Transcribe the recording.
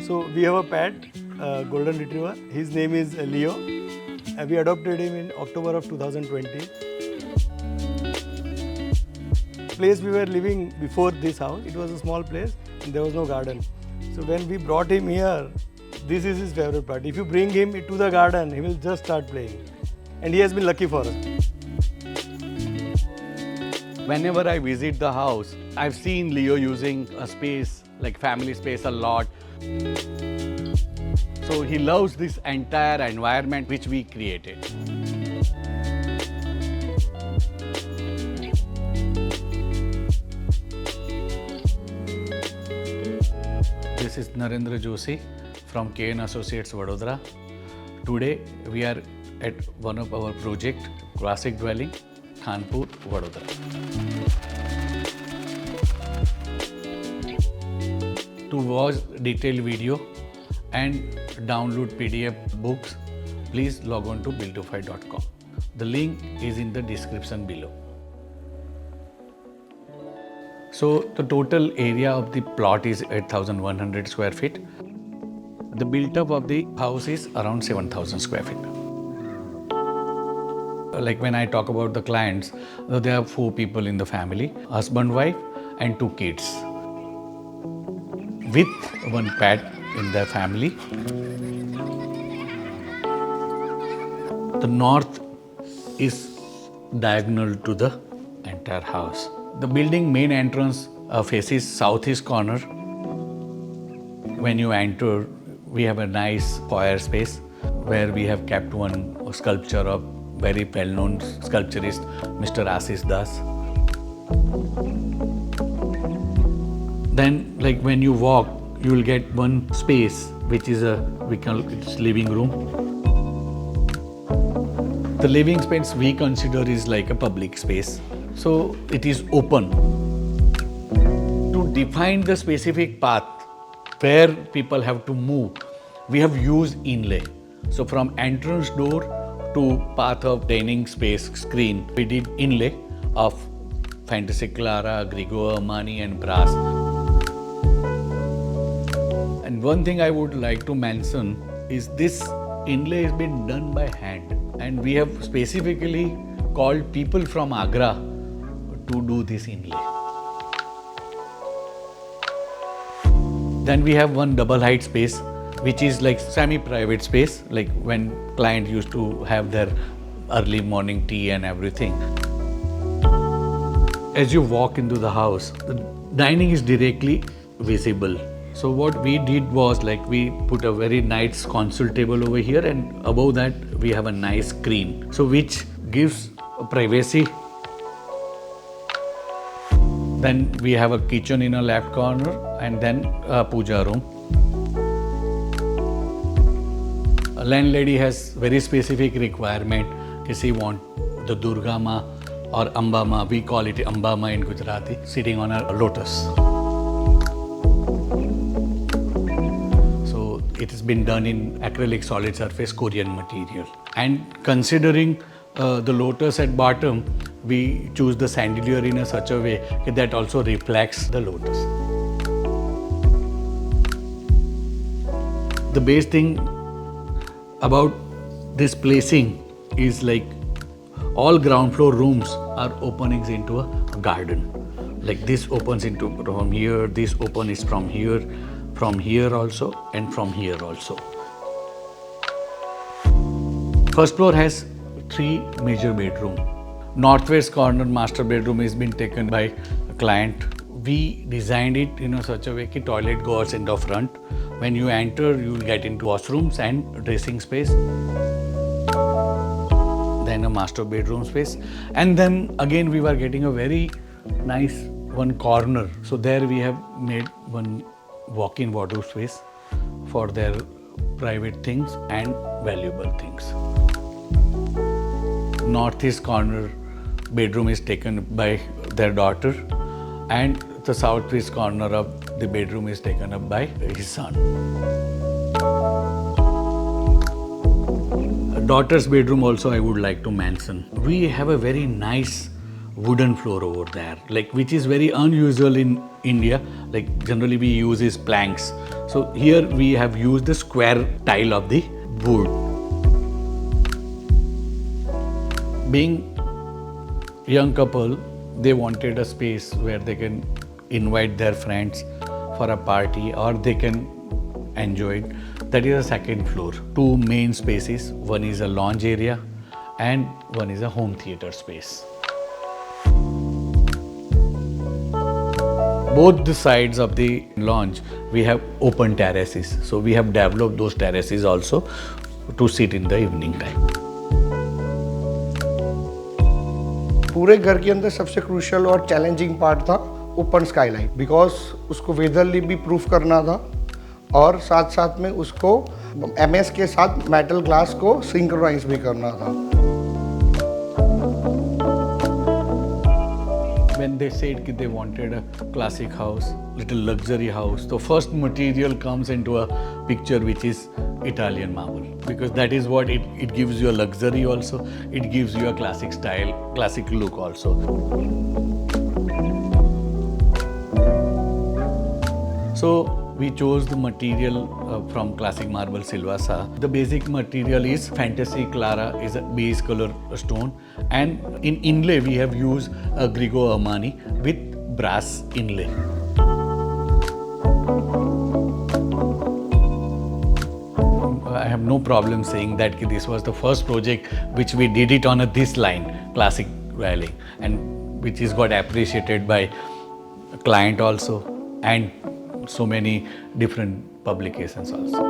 So we have a pet, golden retriever. His name is Leo. We adopted him in October of 2020. Place we were living before this house, it was a small place and there was no garden. So when we brought him here, this is his favorite part. If you bring him to the garden, he will just start playing. And he has been lucky for us. Whenever I visit the house, I've seen Leo using a space, like family space, a lot. So he loves this entire environment which we created. This is Narendra Joshi from KN Associates Vadodara. Today we are at one of our project, Classic Dwelling, Kanpur, Vadodara. To watch detailed video and download PDF books, please log on to buildofy.com. The link is in the description below. So the total area of the plot is 8,100 square feet. The built-up of the house is around 7,000 square feet. Like when I talk about the clients, there are 4 people in the family, husband, wife and 2 kids. With 1 pet in their family. The north is diagonal to the entire house. The building main entrance faces southeast corner. When you enter, we have a nice foyer space where we have kept one sculpture of very well-known sculpturist, Mr. Ashish Das. Then, like when you walk, you will get one space which is we call it living room. The living space we consider is like a public space, so it is open. To define the specific path where people have to move, we have used inlay. So from entrance door to path of dining space screen, we did inlay of Fantasy Clara, Grigio Armani and brass. And one thing I would like to mention is this inlay has been done by hand, and we have specifically called people from Agra to do this inlay. Then we have one double height space which is like semi-private space, like when client used to have their early morning tea and everything. As you walk into the house, the dining is directly visible. So what we did was like we put a very nice console table over here, and above that we have a nice screen, so which gives privacy. Then we have a kitchen in a left corner and then a puja room. A landlady has very specific requirement. If she want the Durga Ma or Amba Ma, we call it Amba Ma in Gujarati, sitting on a lotus. So it has been done in acrylic solid surface Korean material. And considering the lotus at bottom, we choose the chandelier in such a way that also reflects the lotus. The best thing about this placing is like all ground floor rooms are openings into a garden. Like this opens into from here, this open is from here also, and from here also. First floor has 3 major bedrooms. Northwest corner master bedroom has been taken by a client. We designed it in such a way that toilet goes in the front. When you enter, you will get into washrooms and dressing space. Then a master bedroom space. And then again we were getting a very nice one corner. So there we have made one walk-in wardrobe space for their private things and valuable things. Northeast corner bedroom is taken by their daughter, and the southwest corner of the bedroom is taken up by his son. Daughter's bedroom also I would like to mention. We have a very nice wooden floor over there, like which is very unusual in India. Like generally we use is planks, So here we have used the square tile of the wood. Being young couple, they wanted a space where they can invite their friends for a party or they can enjoy it. That is the second floor. Two main spaces. One is a lounge area and one is a home theater space. Both the sides of the lounge, we have open terraces. So we have developed those terraces also to sit in the evening time. पूरे घर के अंदर सबसे crucial और challenging part था open Skylight, because उसको वेदरली भी proof करना था और साथ साथ में उसको एमएस के साथ मेटल ग्लास को सिंक्रोनाइज भी करना था. When they said that they wanted a classic house, little luxury house, the first material comes into a picture which is Italian marble, because that is what it gives you a luxury also, it gives you a classic style, classic look also. So we chose the material from classic marble Silvassa. The basic material is Fantasy Clara, is a base color stone, and in inlay we have used a Grigo Armani with brass inlay. I have no problem saying that this was the first project which we did it on this line, classic railing, and which is got appreciated by a client also and so many different publications also.